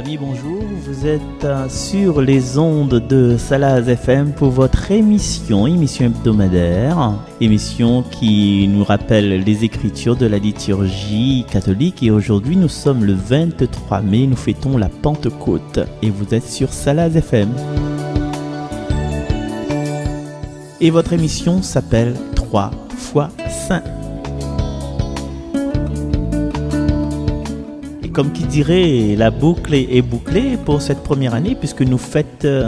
amis, bonjour. Vous êtes sur les ondes de Salaz FM pour votre émission hebdomadaire. Émission qui nous rappelle les écritures de la liturgie catholique. Et aujourd'hui, nous sommes le 23 mai, nous fêtons la Pentecôte. Et vous êtes sur Salaz FM. Et votre émission s'appelle 3 fois Saint. Comme qui dirait, la boucle est bouclée pour cette première année puisque nous fêtons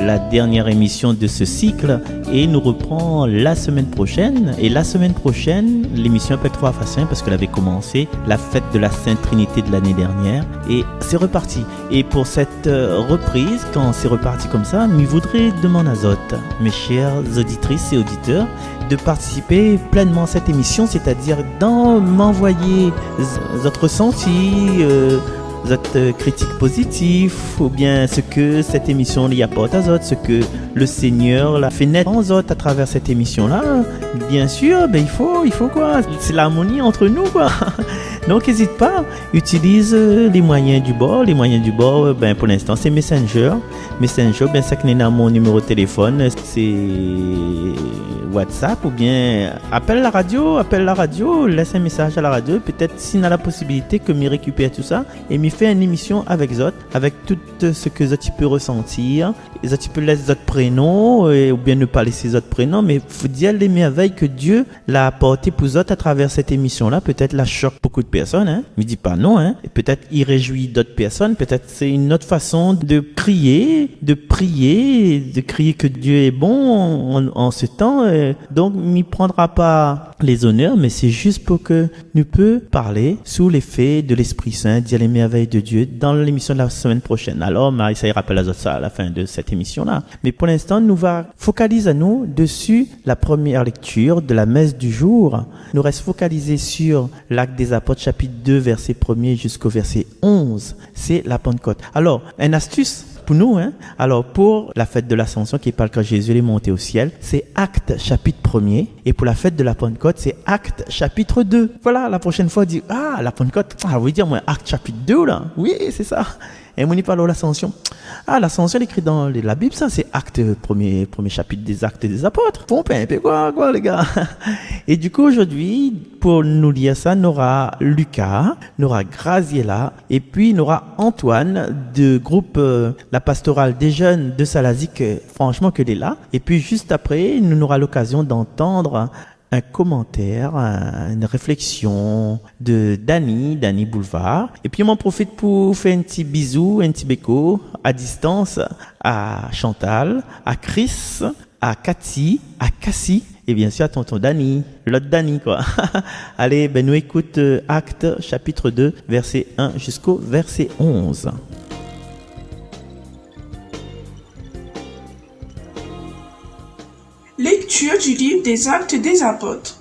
la dernière émission de ce cycle et nous reprend la semaine prochaine. Et la semaine prochaine, l'émission s'appelle 3 fois Saint parce qu'elle avait commencé la fête de la Sainte Trinité de l'année dernière et c'est reparti. Et pour cette reprise, quand c'est reparti comme ça, je voudrais demander à Zot, mes chères auditrices et auditeurs, de participer pleinement à cette émission, c'est-à-dire m'envoyer votre ressenti, votre critique positive, ou bien ce que cette émission y apporte à Zot, ce que le Seigneur l'a fait naître en Zot à travers cette émission-là. Bien sûr, il faut quoi, c'est l'harmonie entre nous, quoi. Donc n'hésite pas, utilise les moyens du bord. Les moyens du bord, pour l'instant, c'est Messenger, ça que n'est mon numéro de téléphone, c'est WhatsApp, ou bien appelle la radio, laisse un message à la radio, peut-être s'il a la possibilité que m'y récupère tout ça, et m'y fait une émission avec Zot, avec tout ce que Zot peut ressentir, et Zot peut laisser Zot prénom, ou bien ne pas laisser Zot prénom, mais faut dire les merveilles que Dieu l'a apporté pour Zot à travers cette émission-là, peut-être la choque beaucoup de personnes, hein, me dis pas non, hein, et peut-être il réjouit d'autres personnes, peut-être c'est une autre façon de prier, de crier que Dieu est bon en ce temps, donc m'y prendra pas les honneurs, mais c'est juste pour que nous peut parler sous l'effet de l'Esprit Saint, dire les merveilles de Dieu dans l'émission de la semaine prochaine. Alors, ça y rappelle ça à la fin de cette émission-là. Mais pour l'instant, nous va focaliser à nous dessus la première lecture de la messe du jour. Nous reste focalisé sur l'Acte des Apôtres, chapitre 2, verset 1er jusqu'au verset 11. C'est la Pentecôte. Alors, une astuce pour nous, hein. Alors, pour la fête de l'Ascension qui parle quand Jésus est monté au ciel, c'est Acte chapitre 1er. Et pour la fête de la Pentecôte, c'est Acte chapitre 2. Voilà, la prochaine fois, on dit, la Pentecôte, vous dire, moi, Acte chapitre 2, là. Oui, c'est ça. Et on y parle de l'Ascension. L'Ascension, écrit dans la Bible, ça, c'est Acte, premier chapitre des Actes des Apôtres. Pompin, quoi, les gars. Et du coup, aujourd'hui, pour nous lire ça, nous aura Lucas, nous aura Graziella, et puis nous aura Antoine, de groupe La Pastorale des Jeunes de Salazic, franchement, que est là. Et puis, juste après, nous aura l'occasion d'entendre un commentaire, une réflexion de Dany Boulevard. Et puis, on m'en profite pour faire un petit bisou, un petit béco à distance à Chantal, à Chris, à Cathy, à Cassie, et bien sûr à tonton Dany, l'autre Dany, quoi. Allez, nous écoute Acte chapitre 2, verset 1 jusqu'au verset 11. Lecture du livre des Actes des Apôtres.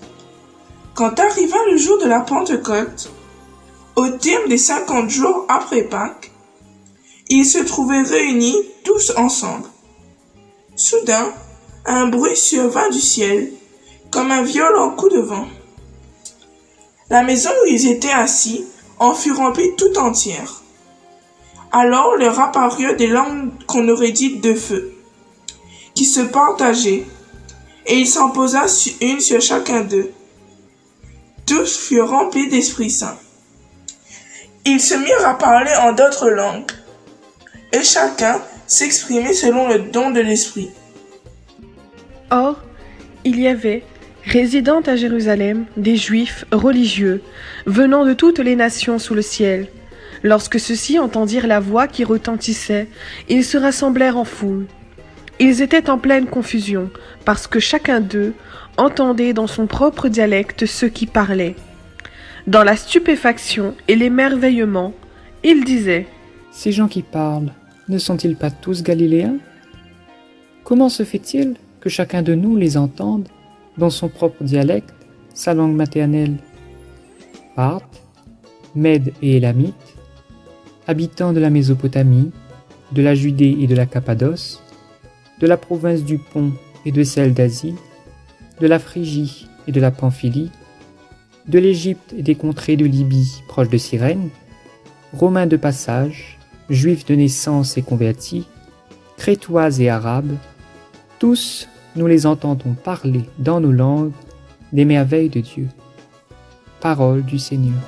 Quand arriva le jour de la Pentecôte, au terme des 50 jours après Pâques, ils se trouvaient réunis tous ensemble. Soudain, un bruit survint du ciel, comme un violent coup de vent. La maison où ils étaient assis en fut remplie tout entière. Alors leur apparurent des langues qu'on aurait dites de feu, qui se partageaient, et il s'en posa une sur chacun d'eux. Tous furent remplis d'Esprit Saint. Ils se mirent à parler en d'autres langues, et chacun s'exprimait selon le don de l'Esprit. Or, il y avait, résidant à Jérusalem, des Juifs religieux, venant de toutes les nations sous le ciel. Lorsque ceux-ci entendirent la voix qui retentissait, ils se rassemblèrent en foule. Ils étaient en pleine confusion, parce que chacun d'eux entendait dans son propre dialecte ceux qui parlaient. Dans la stupéfaction et l'émerveillement, ils disaient : Ces gens qui parlent, ne sont-ils pas tous galiléens ? Comment se fait-il que chacun de nous les entende dans son propre dialecte, sa langue maternelle ? Parthes, Mèdes et Élamites, habitants de la Mésopotamie, de la Judée et de la Cappadoce, de la province du Pont et de celle d'Asie, de la Phrygie et de la Pamphylie, de l'Égypte et des contrées de Libye proches de Cyrène, Romains de passage, juifs de naissance et convertis, crétois et arabes, tous nous les entendons parler dans nos langues des merveilles de Dieu. Parole du Seigneur.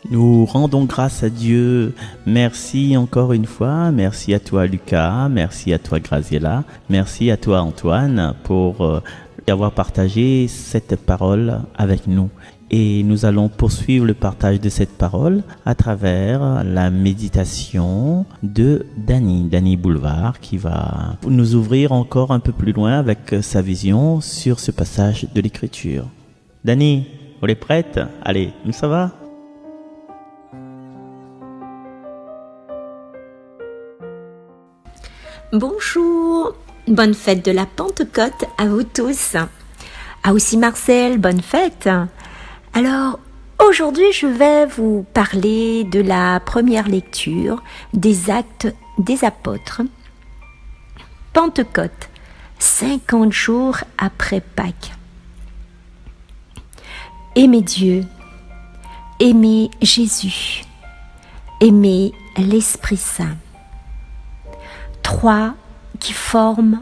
Nous rendons grâce à Dieu. Merci encore une fois. Merci à toi Lucas, merci à toi Graziella, merci à toi Antoine pour avoir partagé cette parole avec nous. Et nous allons poursuivre le partage de cette parole à travers la méditation de Dany Boulevard, qui va nous ouvrir encore un peu plus loin avec sa vision sur ce passage de l'Écriture. Dany, vous êtes prête? Allez, ça va? Bonjour, bonne fête de la Pentecôte à vous tous. Ah aussi Marcel, bonne fête. Alors, aujourd'hui je vais vous parler de la première lecture des Actes des Apôtres. Pentecôte, 50 jours après Pâques. Aimez Dieu, aimez Jésus, aimez l'Esprit Saint. 3 qui forment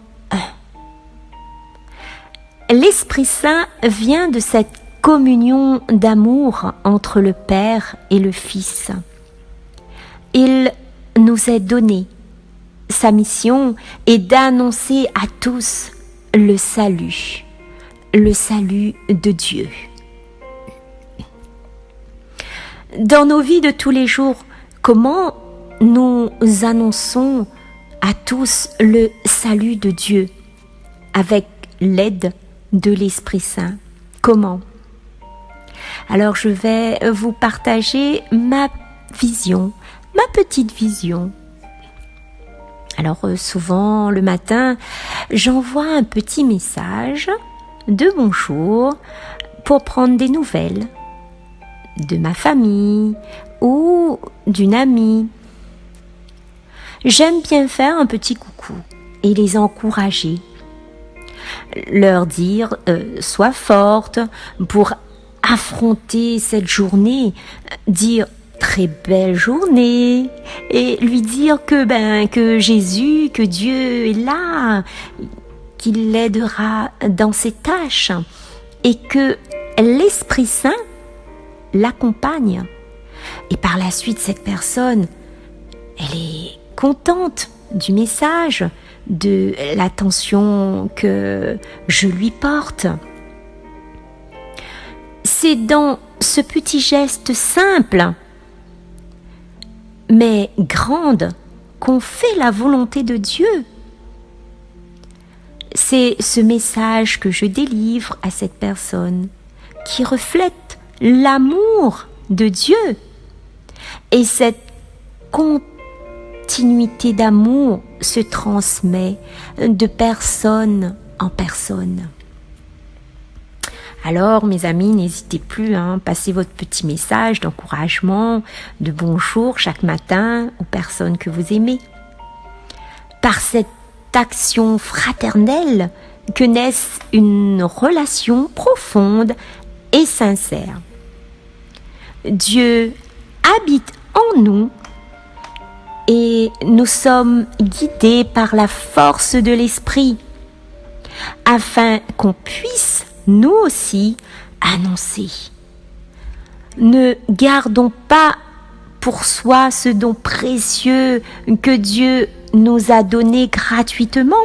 1. L'Esprit Saint vient de cette communion d'amour entre le Père et le Fils. Il nous est donné. Sa mission est d'annoncer à tous le salut de Dieu. Dans nos vies de tous les jours, comment nous annonçons à tous le salut de Dieu avec l'aide de l'Esprit Saint? Comment? Alors je vais vous partager ma vision, ma petite vision. Alors souvent le matin, j'envoie un petit message de bonjour pour prendre des nouvelles de ma famille ou d'une amie. J'aime bien faire un petit coucou et les encourager. Leur dire sois forte pour affronter cette journée, dire très belle journée et lui dire que Jésus, que Dieu est là, qu'il l'aidera dans ses tâches et que l'Esprit Saint l'accompagne. Et par la suite, cette personne, elle est contente du message, de l'attention que je lui porte. C'est dans ce petit geste simple, mais grande, qu'on fait la volonté de Dieu. C'est ce message que je délivre à cette personne qui reflète l'amour de Dieu et cette continuité d'amour se transmet de personne en personne. Alors mes amis, n'hésitez plus, passez votre petit message d'encouragement, de bonjour chaque matin aux personnes que vous aimez. Par cette action fraternelle que naisse une relation profonde et sincère. Dieu habite en nous et nous sommes guidés par la force de l'Esprit afin qu'on puisse nous aussi annoncer. Ne gardons pas pour soi ce don précieux que Dieu nous a donné gratuitement,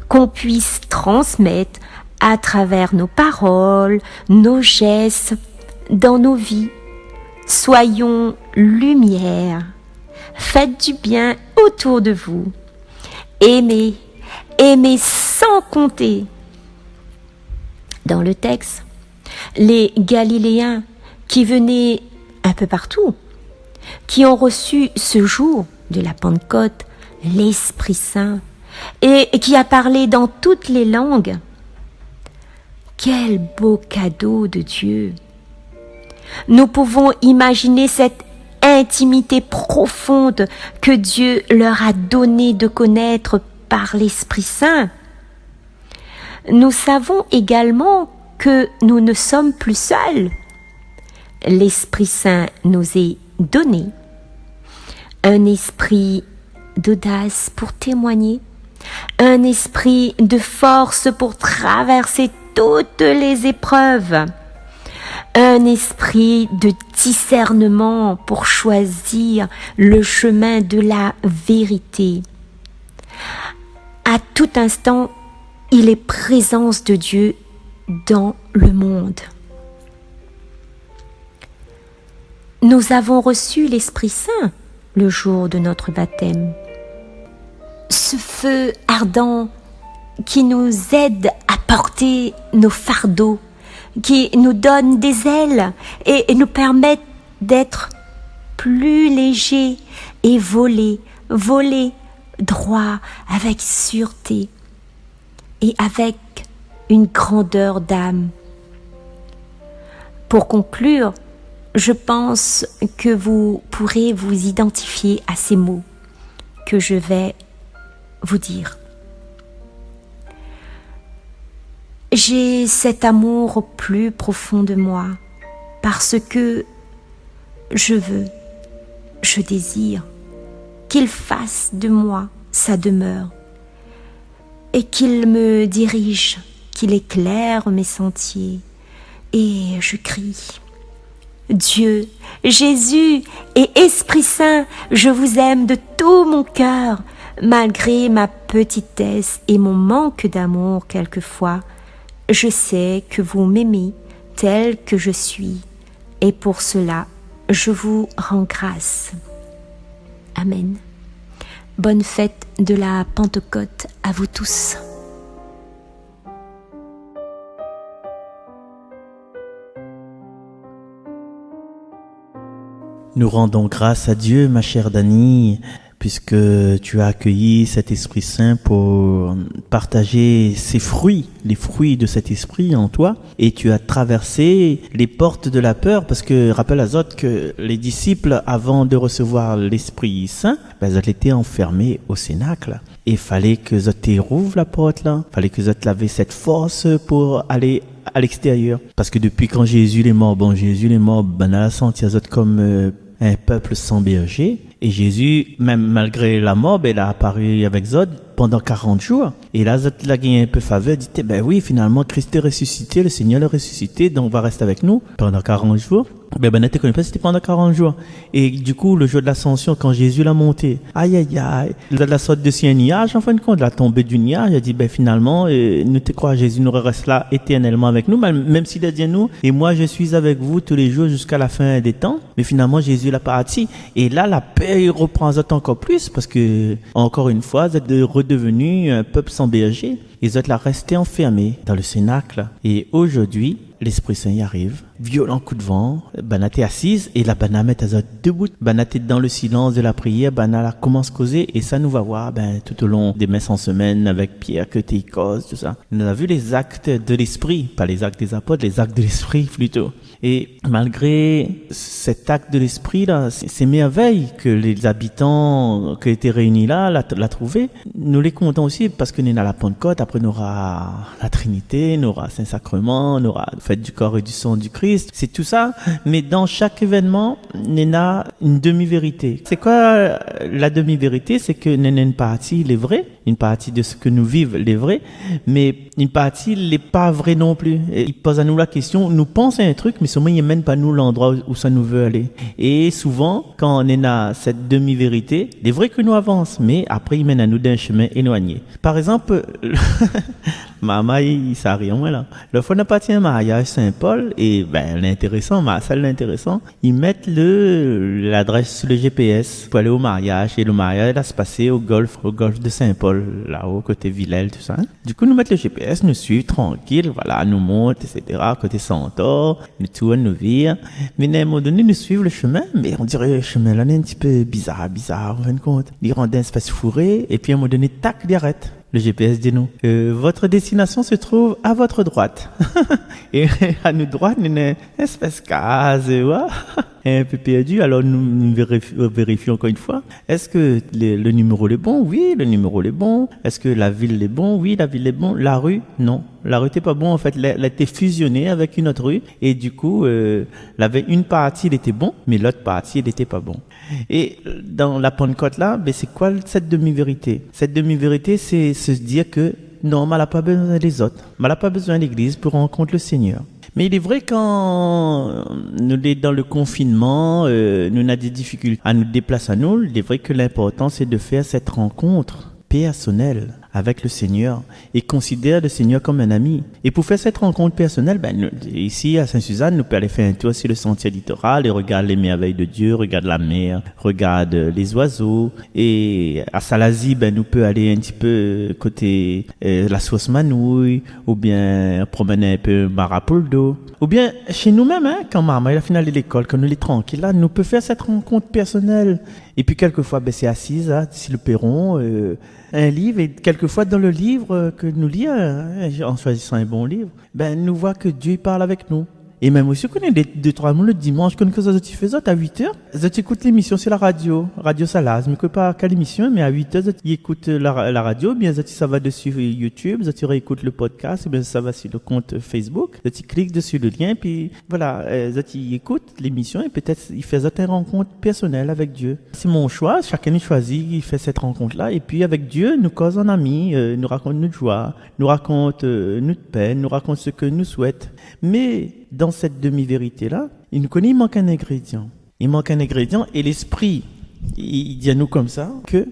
qu'on puisse transmettre à travers nos paroles, nos gestes, dans nos vies. Soyons lumière. Faites du bien autour de vous. Aimez, aimez sans compter. Dans le texte, les Galiléens qui venaient un peu partout, qui ont reçu ce jour de la Pentecôte, l'Esprit Saint, et qui a parlé dans toutes les langues. Quel beau cadeau de Dieu! Nous pouvons imaginer cette intimité profonde que Dieu leur a donné de connaître par l'Esprit Saint. Nous savons également que nous ne sommes plus seuls, l'Esprit Saint nous est donné, un esprit d'audace pour témoigner, un esprit de force pour traverser toutes les épreuves, un esprit de discernement pour choisir le chemin de la vérité. À tout instant, il est présence de Dieu dans le monde. Nous avons reçu l'Esprit Saint le jour de notre baptême. Ce feu ardent qui nous aide à porter nos fardeaux, qui nous donne des ailes et nous permet d'être plus légers et voler droit avec sûreté et avec une grandeur d'âme. Pour conclure, je pense que vous pourrez vous identifier à ces mots que je vais vous dire. J'ai cet amour au plus profond de moi parce que je désire qu'il fasse de moi sa demeure et qu'il me dirige, qu'il éclaire mes sentiers. Et je crie: Dieu, Jésus et Esprit Saint, je vous aime de tout mon cœur, malgré ma petitesse et mon manque d'amour quelquefois. Je sais que vous m'aimez tel que je suis, et pour cela, je vous rends grâce. Amen. Bonne fête de la Pentecôte à vous tous. Nous rendons grâce à Dieu, ma chère Dani, puisque tu as accueilli cet Esprit Saint pour partager ses fruits, les fruits de cet Esprit en toi, et tu as traversé les portes de la peur, parce que rappelle à Zot que les disciples, avant de recevoir l'Esprit Saint, ils étaient enfermés au cénacle. Et il fallait que Zot rouvre la porte là, il fallait que Zot avait cette force pour aller à l'extérieur. Parce que depuis quand Jésus est mort, Jésus est mort, on a senti Zot comme un peuple sans berger. Et Jésus, même malgré la mort, il a apparu avec Zod pendant 40 jours. Et là, Zod l'a gagné un peu faveur, dit, oui, finalement, Christ est ressuscité, le Seigneur est ressuscité, donc va rester avec nous pendant 40 jours. Ben, tu connais pas, c'était pendant 40 jours. Et du coup, le jour de l'ascension, quand Jésus l'a monté, il a la sorte de un nuage, en fin de compte, la tombée du nuage, il a dit, finalement, nous te crois, Jésus nous reste là éternellement avec nous, même s'il a dit à nous, et moi, je suis avec vous tous les jours jusqu'à la fin des temps. Mais finalement, Jésus l'a parti. Et là, la paix, il reprend Zot encore plus, parce que, encore une fois, Zot est redevenu un peuple sans berger. Et Zot l'a resté enfermé dans le cénacle. Et aujourd'hui, l'Esprit Saint y arrive. Violent coup de vent. Banat est assise et la Bana met à Zot debout. Banat est dans le silence de la prière. Bana commence à causer et ça nous va voir tout au long des messes en semaine avec Pierre que t'y cause, tout ça. On a vu les actes de l'Esprit, pas les actes des apôtres, les actes de l'Esprit plutôt. Et malgré cet acte de l'Esprit là, ces merveilles que les habitants qui étaient réunis là, l'a trouvé, nous les comptons aussi parce que nous avons la Pentecôte, après nous aura la Trinité, nous aura Saint-Sacrement, nous aura la fête du corps et du sang du Christ, c'est tout ça, mais dans chaque événement, nous avons une demi-vérité. C'est quoi la demi-vérité? C'est que nous avons une partie, il est vrai, une partie de ce que nous vivons, il est vrai, mais une partie, il n'est pas vrai non plus. Et il pose à nous la question, nous pensons à un truc, mais seulement il ne mène pas nous l'endroit où ça nous veut aller. Et souvent, quand on est dans cette demi-vérité, il est vrai que nous avançons, mais après il mène à nous d'un chemin éloigné. Par exemple, maman, il s'est rien là. Le fois, on a parti un mariage Saint-Paul, et l'intéressant, ça l'intéressant, ils mettent l'adresse sur le GPS pour aller au mariage, et le mariage va se passer au golfe de Saint-Paul, là-haut, côté Villèle, tout ça. Du coup, nous mettons le GPS, nous suivons tranquille, voilà, nous monte, etc., côté Centaure, nous tournons, nous vire. Mais à un moment donné, nous suivons le chemin, mais on dirait le chemin là, est un petit peu bizarre, en fin de compte. Il rend un espace fourré, et puis à un moment donné, tac, il arrête. Le GPS dit nous, votre destination se trouve à votre droite. Et à notre droite, il y a une espèce case, est un peu perdu. Alors nous vérifions encore une fois. Est-ce que le numéro est bon? Oui, le numéro est bon. Est-ce que la ville est bon? Oui, la ville est bon. La rue? Non. La rue n'était pas bon. En fait, elle a été fusionnée avec une autre rue. Et du coup, une partie, elle était bon, mais l'autre partie, elle n'était pas bon. Et dans la Pentecôte là, c'est quoi cette demi-vérité? Cette demi-vérité, c'est se dire que non, elle n'a pas besoin des autres. Elle n'a pas besoin de l'église pour rencontrer le Seigneur. Mais il est vrai quand nous sommes dans le confinement, nous avons des difficultés à nous déplacer à nous, il est vrai que l'important c'est de faire cette rencontre personnelle avec le Seigneur et considère le Seigneur comme un ami. Et pour faire cette rencontre personnelle, ici à Sainte-Suzanne, nous pouvons aller faire un tour sur le sentier littoral et regarder les merveilles de Dieu, regarder la mer, regarder les oiseaux. Et à Salazie, nous pouvons aller un petit peu côté la Sauce Manouille, ou bien promener un peu Marapoldo. Ou bien chez nous-mêmes, quand maman a fini de l'école, quand nous sommes tranquilles, là, nous pouvons faire cette rencontre personnelle. Et puis quelquefois, c'est assise, sur le perron, un livre, et quelquefois dans le livre que nous lisons, en choisissant un bon livre, nous voyons que Dieu parle avec nous. Et même aussi, qu'on est deux, trois mois le dimanche, qu'on tu fais ça à 8h, tu écoutes l'émission sur la radio Salaz, mais que pas qu'à l'émission, mais à 8h, tu écoutes la radio, bien, ça va dessus YouTube, tu réécoutes le podcast, bien, ça va sur le compte Facebook, tu cliques dessus le lien, puis voilà, tu écoutes l'émission, et peut-être, il fait une rencontre personnelle avec Dieu. C'est mon choix, chacun choisit, il fait cette rencontre-là, et puis avec Dieu, nous cause en amis, nous raconte notre joie, nous raconte notre peine, nous raconte ce que nous souhaitons. Mais, dans cette demi-vérité-là, il manque un ingrédient. Il manque un ingrédient et l'Esprit, il dit à nous comme ça, que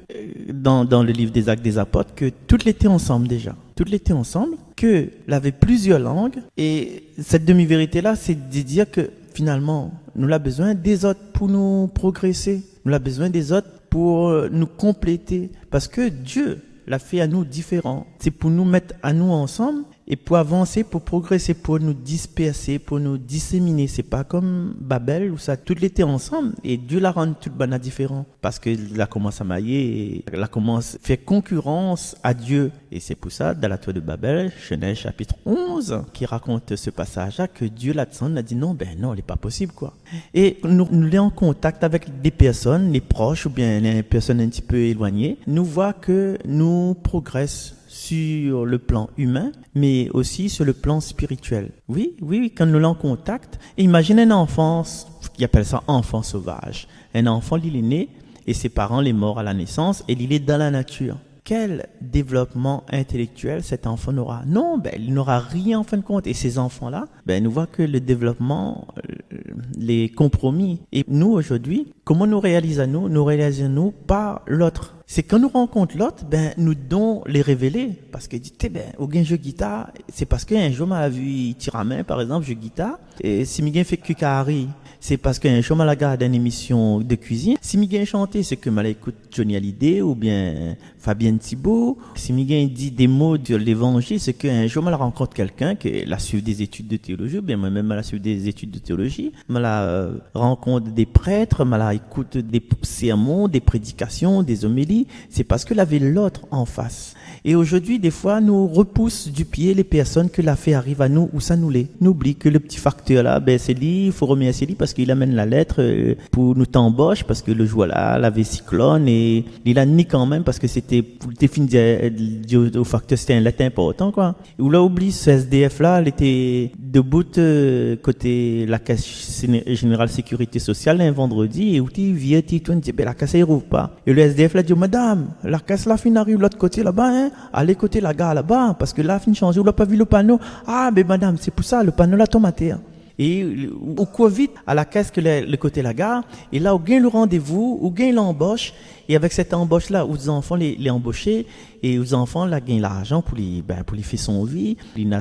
dans le livre des Actes des Apôtres, que toutes l'étaient ensemble déjà. Toutes l'étaient ensemble, qu'elle avait plusieurs langues. Et cette demi-vérité-là, c'est de dire que finalement, nous avons besoin des autres pour nous progresser. Nous avons besoin des autres pour nous compléter. Parce que Dieu l'a fait à nous différents. C'est pour nous mettre à nous ensemble. Et pour avancer, pour progresser, pour nous disperser, pour nous disséminer. C'est pas comme Babel où ça toutes l'étaient ensemble et Dieu la rend toute bonne à différent. Parce qu'il a commencé à mailler et il a commencé à faire concurrence à Dieu. Et c'est pour ça, dans la tour de Babel, Genèse chapitre 11, qui raconte ce passage-là, que Dieu là-dessus a dit non, il n'est pas possible, quoi. Et nous sommes en contact avec des personnes, les proches ou bien les personnes un petit peu éloignées. Nous voyons que nous progressons sur le plan humain, mais aussi sur le plan spirituel. Oui, quand nous sommes en contact, imaginez un enfant, qui appelle ça enfant sauvage. Un enfant, il est né et ses parents sont morts à la naissance et il est dans la nature. Quel développement intellectuel cet enfant n'aura? Non, il n'aura rien en fin de compte. Et ces enfants-là, nous voyons que le développement, les compromis. Et nous, aujourd'hui, comment nous réalisons-nous? Nous réalisons-nous par l'autre. C'est quand nous rencontrons l'autre, nous devons les révéler. Parce que, au gain jeu guitare, c'est parce qu'un jour, m'a vu tirer à main, par exemple, jeu guitare. Et si Miguel fait Kukari, c'est parce qu'un jour, m'a regardé une émission de cuisine. Si Miguel chanté, c'est que m'a écoute Johnny Hallyday ou bien Fabienne Thibault. Si Miguel dit des mots de l'évangile, c'est qu'un jour, m'a rencontre quelqu'un qui a suivi des études de théologie, ou bien moi-même, m'a suivi des études de théologie. M'a rencontre des prêtres, m'a écoute des sermons, des prédications, des homélies. C'est parce que avait l'autre en face. Et aujourd'hui, des fois, nous repousse du pied les personnes que la fait arrive à nous ou ça nous l'est. N'oublie que le petit facteur là, c'est lui, il faut remercier lui parce qu'il amène la lettre pour nous t'embauche parce que le jour là, l'avait cyclone et il a ni quand même parce que c'était pour définir au facteur c'était un lettre important quoi. Ou là, oublie ce SDF là, elle était debout côté la caisse générale sécurité sociale un vendredi et où tu viens, tu dis la caisse elle rouvre pas. Et le SDF là dit madame, la caisse là fin arrive l'autre côté là-bas hein. Allez côté la gare là-bas parce que là fin changer, on l'a pas vu le panneau. Ah mais madame, c'est pour ça le panneau là tomaté. Hein. Et au court vite à la caisse que le côté la gare et là où gagne le rendez-vous, où gagne l'embauche et avec cette embauche là où les enfants les embauchés et aux enfants là gagnent l'argent pour les faire son vie, il a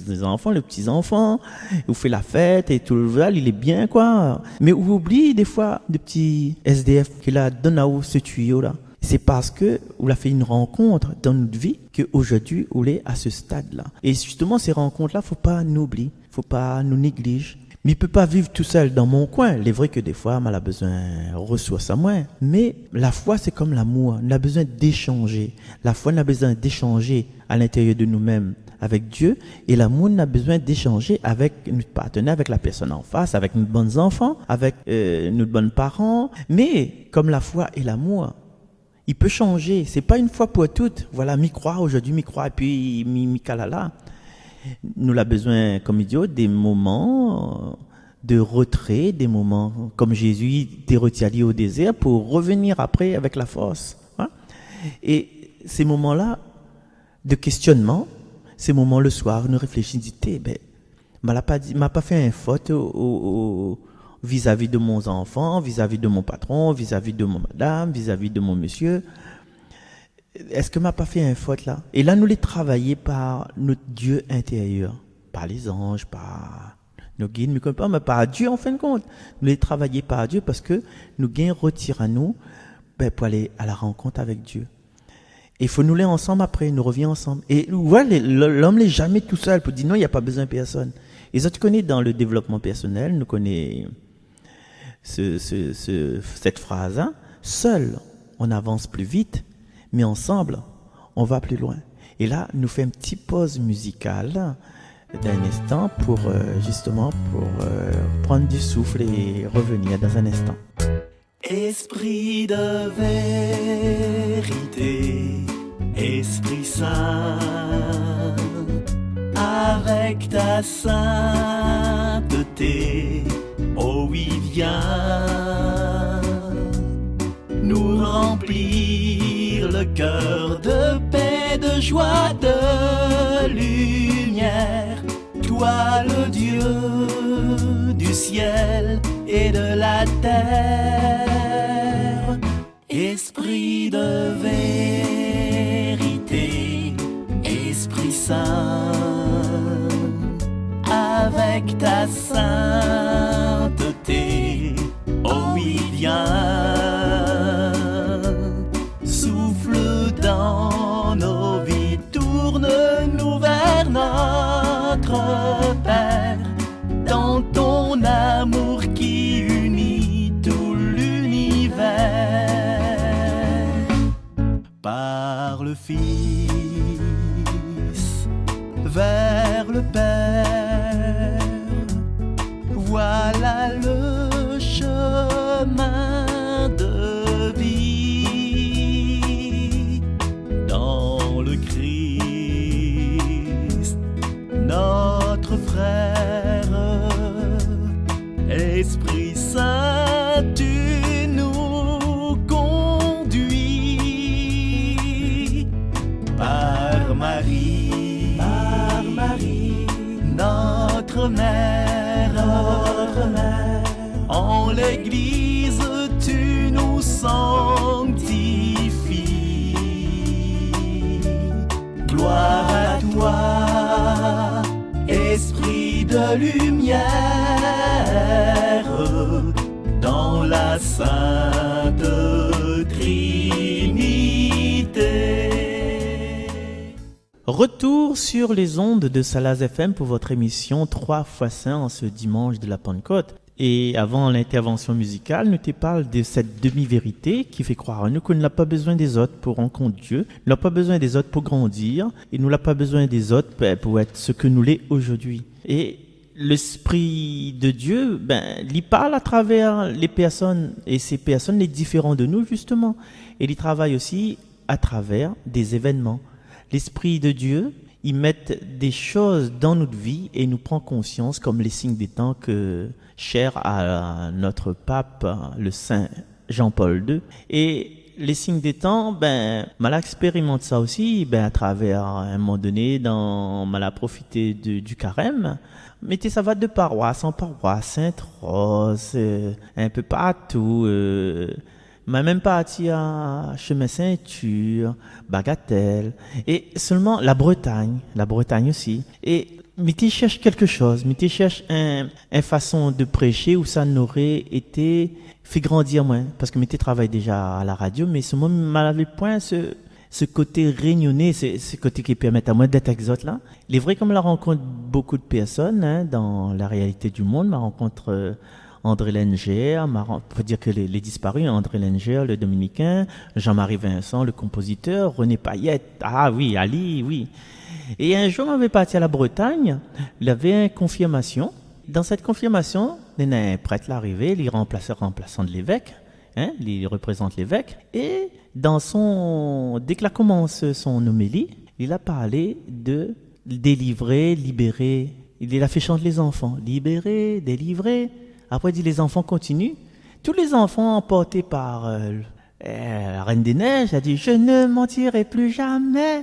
les enfants, les petits enfants, où fait la fête et tout le val, il est bien quoi. Mais on oublie des fois des petits SDF qu'il a donné à ce tuyau là. C'est parce que on a fait une rencontre dans notre vie qu'aujourd'hui on est à ce stade-là. Et justement ces rencontres-là, faut pas nous oublier, faut pas nous négliger. Mais il peut pas vivre tout seul dans mon coin. Il est vrai que des fois, on a besoin de ressources à moi. Mais la foi, c'est comme l'amour. On a besoin d'échanger. La foi, on a besoin d'échanger à l'intérieur de nous-mêmes avec Dieu, et l'amour n'a besoin d'échanger avec notre partenaire, avec la personne en face, avec nos bons enfants, avec nos bons parents. Mais comme la foi et l'amour, il peut changer. C'est pas une fois pour toutes. Voilà, m'y croire aujourd'hui, m'y croire, et puis m'y calala. Nous avons besoin, comme idiot, des moments de retrait, des moments comme Jésus était retiré au désert pour revenir après avec la force. Hein? Et ces moments-là de questionnement, ces moments le soir, nous réfléchissons, m'a pas fait une faute vis-à-vis de mon enfant, vis-à-vis de mon patron, vis-à-vis de mon madame, vis-à-vis de mon monsieur. Est-ce que m'a pas fait une faute là? Et là, nous les travaillons par notre Dieu intérieur, par les anges, par nos guides, mais par Dieu en fin de compte. Nous les travaillons par Dieu parce que nous gagnons retire à nous pour aller à la rencontre avec Dieu. Et il faut nous les ensemble après, nous revenons ensemble. Et voilà, l'homme n'est jamais tout seul pour dire non, il n'y a pas besoin de personne. Et ça, tu connais dans le développement personnel, nous connaissons cette phrase, hein? Seul, on avance plus vite, mais ensemble, on va plus loin. Et là, nous faisons une petite pause musicale d'un instant pour prendre du souffle et revenir dans un instant. Esprit de vérité, Esprit Saint, avec ta sainteté, oh oui, viens nous remplir le cœur de paix, de joie, de lumière. Toi le Dieu du ciel et de la terre, Esprit de vérité, Esprit Saint, avec ta sainteté, oh oui, viens, souffle dans nos vies, tourne-nous vers notre Père, dans ton amour qui unit tout l'univers. Par le Fils vers le Père, voilà le chemin de vie. Dans le Christ, notre frère, Esprit Saint, tu nous conduis. Par Marie, notre mère, en l'Église tu nous sanctifies. Gloire à toi, Esprit de lumière, dans la Sainte Trinité. Retour sur les ondes de Salaz FM pour votre émission 3x5 en ce dimanche de la Pentecôte. Et avant l'intervention musicale, nous te parlons de cette demi-vérité qui fait croire à nous qu'on n'a pas besoin des autres pour rencontrer Dieu, nous n'a pas besoin des autres pour grandir, et nous n'a pas besoin des autres pour être ce que nous l'est aujourd'hui. Et l'Esprit de Dieu, il parle à travers les personnes, et ces personnes, les différents de nous justement. Et il travaille aussi à travers des événements. L'Esprit de Dieu, il met des choses dans notre vie et nous prend conscience comme les signes des temps que cher à notre pape, le Saint Jean-Paul II. Et les signes des temps, mal expérimente ça aussi, à travers, à un moment donné, mal a profité du carême. Mais ça va de paroisse en paroisse, Sainte-Rose, un peu partout, m'a même parti à Chemin Ceinture, Bagatelle, et seulement la Bretagne aussi. Et mais tu cherches quelque chose, mais tu cherches une façon de prêcher où ça n'aurait été fait grandir moins, parce que tu travailles déjà à la radio, mais ce moment m'avait point ce côté réunionnais, ce côté qui permet à moi d'être avec les autres là. Il est vrai comme la rencontre beaucoup de personnes dans la réalité du monde, ma rencontre André Lenger, pour dire que les disparus, André Lenger, le dominicain, Jean-Marie Vincent, le compositeur, René Payette, ah oui, Ali, oui. Et un jour, on avait parti à la Bretagne, il y avait une confirmation. Dans cette confirmation, il y a un prêtre l'arrivée, il remplaçant de l'évêque, hein, il représente l'évêque. Et dès qu'il a commencé son homélie, il a parlé de délivrer, libérer. Il a fait chanter les enfants, libérer, délivrer. Après, il dit les enfants continuent. Tous les enfants emportés par la Reine des Neiges, a dit je ne mentirai plus jamais.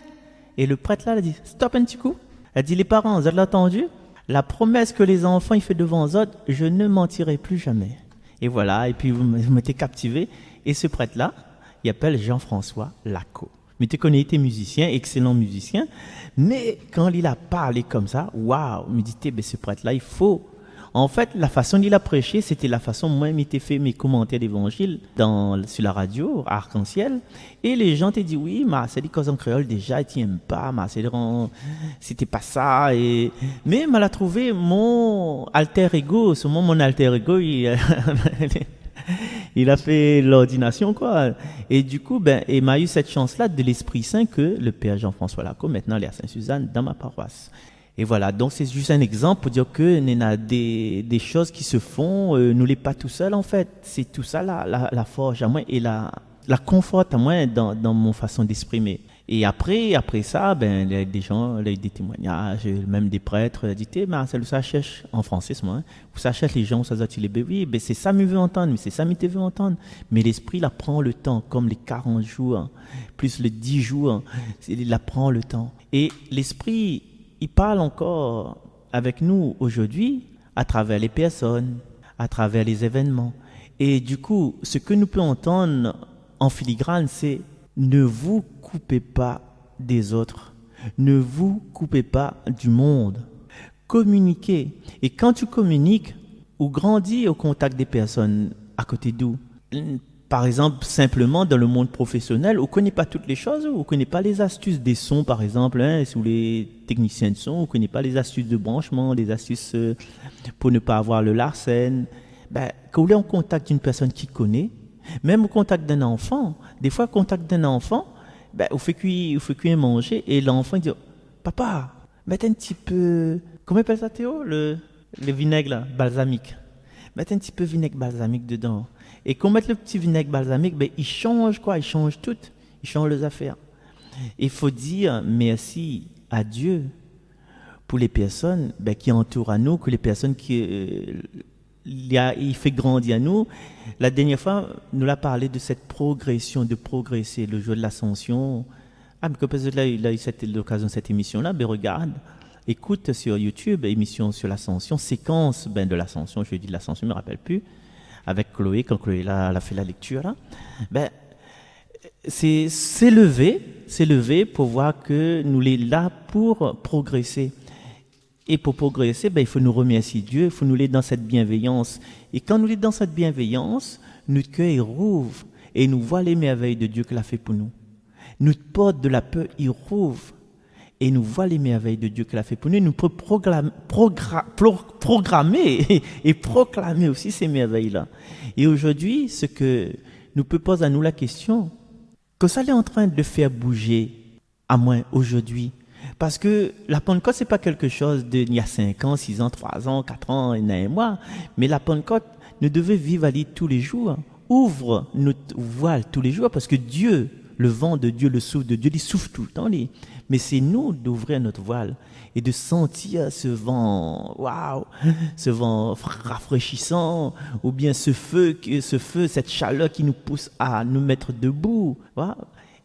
Et le prêtre là, il a dit stop un petit coup. Elle dit les parents, vous avez entendu? La promesse que les enfants ils font devant eux autres, je ne mentirai plus jamais. Et voilà, et puis vous m'étiez captivé. Et ce prêtre là, il appelle Jean-François Lacot. Mais tu connais, il était musicien, excellent musicien. Mais quand il a parlé comme ça, waouh, me dit, ce prêtre-là, il faut. En fait, la façon dont il a prêché, c'était la façon moi, il fait mes commentaires d'évangile sur la radio, à Arc-en-Ciel. Et les gens t'ont dit, oui, c'est des causes en créole déjà, tu n'aimes pas, c'était pas ça. Mais il a trouvé mon alter ego, mon alter ego, il a fait l'ordination, quoi. Et du coup, il m'a eu cette chance-là de l'Esprit Saint que le Père Jean-François Lacot, maintenant, il est à Saint-Suzanne, dans ma paroisse. Et voilà, donc c'est juste un exemple pour dire que nous avons des choses qui se font, nous les pas tout seuls, en fait. C'est tout ça, la forge à moi et la conforte à moi dans mon façon d'exprimer. Et après ça, il y a des gens, il y a des témoignages, même des prêtres, ils disent, ça cherche, en français, ça cherche les gens, ça dit, oui, c'est ça que je veux entendre, mais c'est ça que je veux entendre. Mais l'esprit, il prend le temps, comme les 40 jours, plus les 10 jours, il prend le temps. Et l'esprit, il parle encore avec nous aujourd'hui, à travers les personnes, à travers les événements. Et du coup, ce que nous pouvons entendre en filigrane, c'est ne vous coupez pas des autres. Ne vous coupez pas du monde. Communiquez. Et quand tu communiques ou grandis au contact des personnes à côté d'où, par exemple, simplement dans le monde professionnel, on ne connaît pas toutes les choses, on ne connaît pas les astuces des sons, par exemple, sous les techniciens de son, on ne connaît pas les astuces de branchement, les astuces pour ne pas avoir le larcène. Quand on est en contact d'une personne qui connaît, même au contact d'un enfant, des fois, au contact d'un enfant, on fait cuire manger et l'enfant il dit papa, mets un petit peu, comment appelle ça Théo, le vinaigre là, balsamique. Mets un petit peu vinaigre balsamique dedans. Et qu'on mette le petit vinaigre balsamique, il change quoi, il change tout, il change les affaires. Il faut dire merci à Dieu pour les personnes qui entourent à nous, que les personnes qui il fait grandir à nous. La dernière fois, nous l'a parlé de cette progression, de progresser, le jour de l'ascension. Mais peut-être là, il a eu l'occasion de cette émission-là, regarde, écoute sur YouTube, émission sur l'ascension, séquence de l'ascension, je dis de l'ascension, je ne me rappelle plus, avec Chloé, quand Chloé elle a fait la lecture, là, c'est levé pour voir que nous sommes là pour progresser. Et pour progresser, il faut nous remercier Dieu, il faut nous aller dans cette bienveillance. Et quand nous sommes dans cette bienveillance, notre cœur rouvre et nous voit les merveilles de Dieu qu'il a fait pour nous. Notre porte de la peur, il rouvre et nous voit les merveilles de Dieu qu'il a fait pour nous. Nous pouvons programmer et proclamer aussi ces merveilles-là. Et aujourd'hui, ce que nous peut poser à nous la question, que ça est en train de faire bouger à moi aujourd'hui. Parce que la Pentecôte, ce n'est pas quelque chose d'il y a 5 ans, 6 ans, 3 ans, 4 ans, et mois. Mais la Pentecôte, nous devons vivre à l'île tous les jours. Ouvre notre voile tous les jours parce que Dieu, le vent de Dieu, le souffle de Dieu, il souffle tout le temps. Mais c'est nous d'ouvrir notre voile et de sentir ce vent, waouh, ce vent rafraîchissant, ou bien ce feu, cette chaleur qui nous pousse à nous mettre debout. Waouh.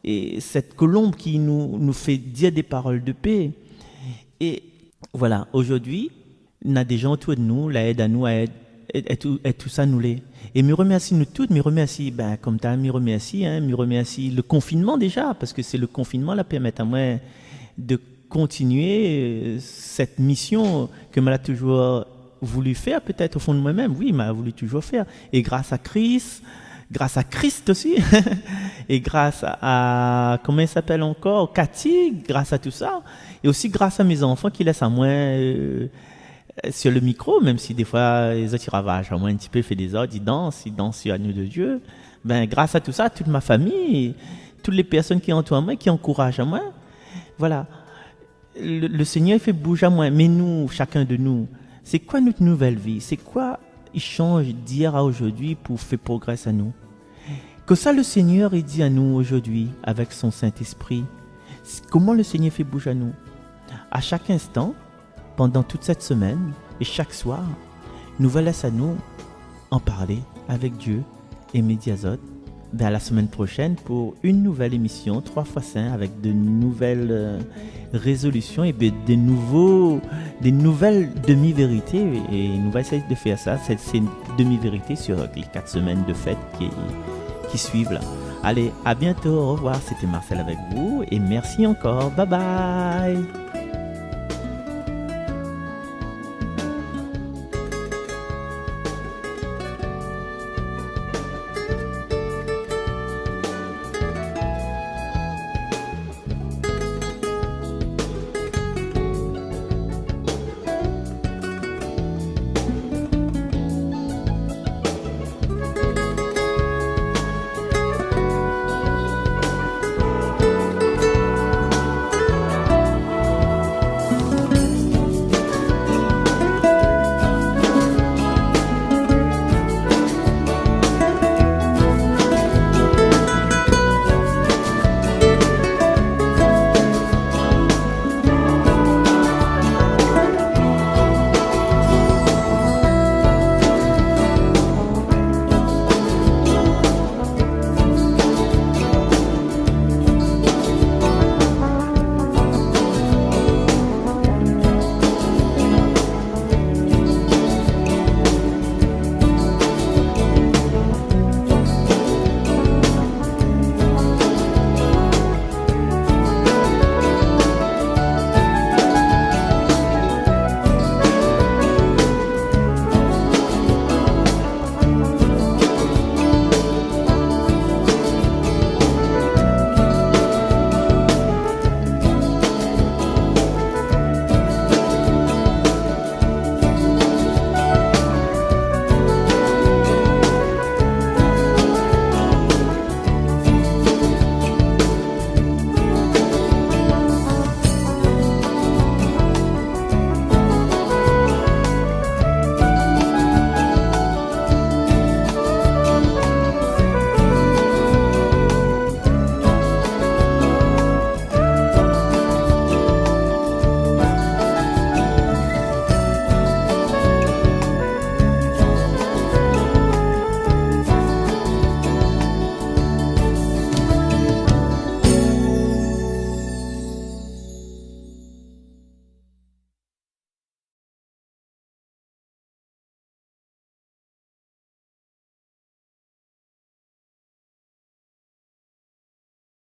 Et cette colombe qui nous fait dire des paroles de paix. Et voilà, aujourd'hui, on a des gens autour de nous, la aide à nous, et tout ça nous l'est. Et me remercie nous toutes, me remercie, comme tu as me remercie le confinement déjà, parce que c'est le confinement qui permet à moi de continuer cette mission que m'a toujours voulu faire, peut-être au fond de moi-même. Oui, m'a voulu toujours faire. Et grâce à Christ aussi, et grâce à comment il s'appelle encore, Cathy, grâce à tout ça, et aussi grâce à mes enfants qui laissent à moi sur le micro, même si des fois les autres ravagent à moi un petit peu, fait des ordres, ils dansent sur l'agneau de Dieu. Grâce à tout ça, toute ma famille, toutes les personnes qui entourent moi, qui encouragent à moi, voilà. le Seigneur fait bouger à moi, mais nous, chacun de nous, c'est quoi notre nouvelle vie? C'est quoi il change d'hier à aujourd'hui pour faire progrès à nous? Que ça le Seigneur il dit à nous aujourd'hui avec son Saint-Esprit. Comment le Seigneur fait bouger à nous? À chaque instant, pendant toute cette semaine et chaque soir, nous va laisser à nous en parler avec Dieu et Mediazot. À la semaine prochaine pour une nouvelle émission 3 x 5 avec de nouvelles résolutions et des nouvelles demi-vérités. Et nous allons essayer de faire ça, c'est une demi-vérité sur les 4 semaines de fête qui suivent là. Allez, à bientôt, au revoir, c'était Marcel avec vous et merci encore, bye bye.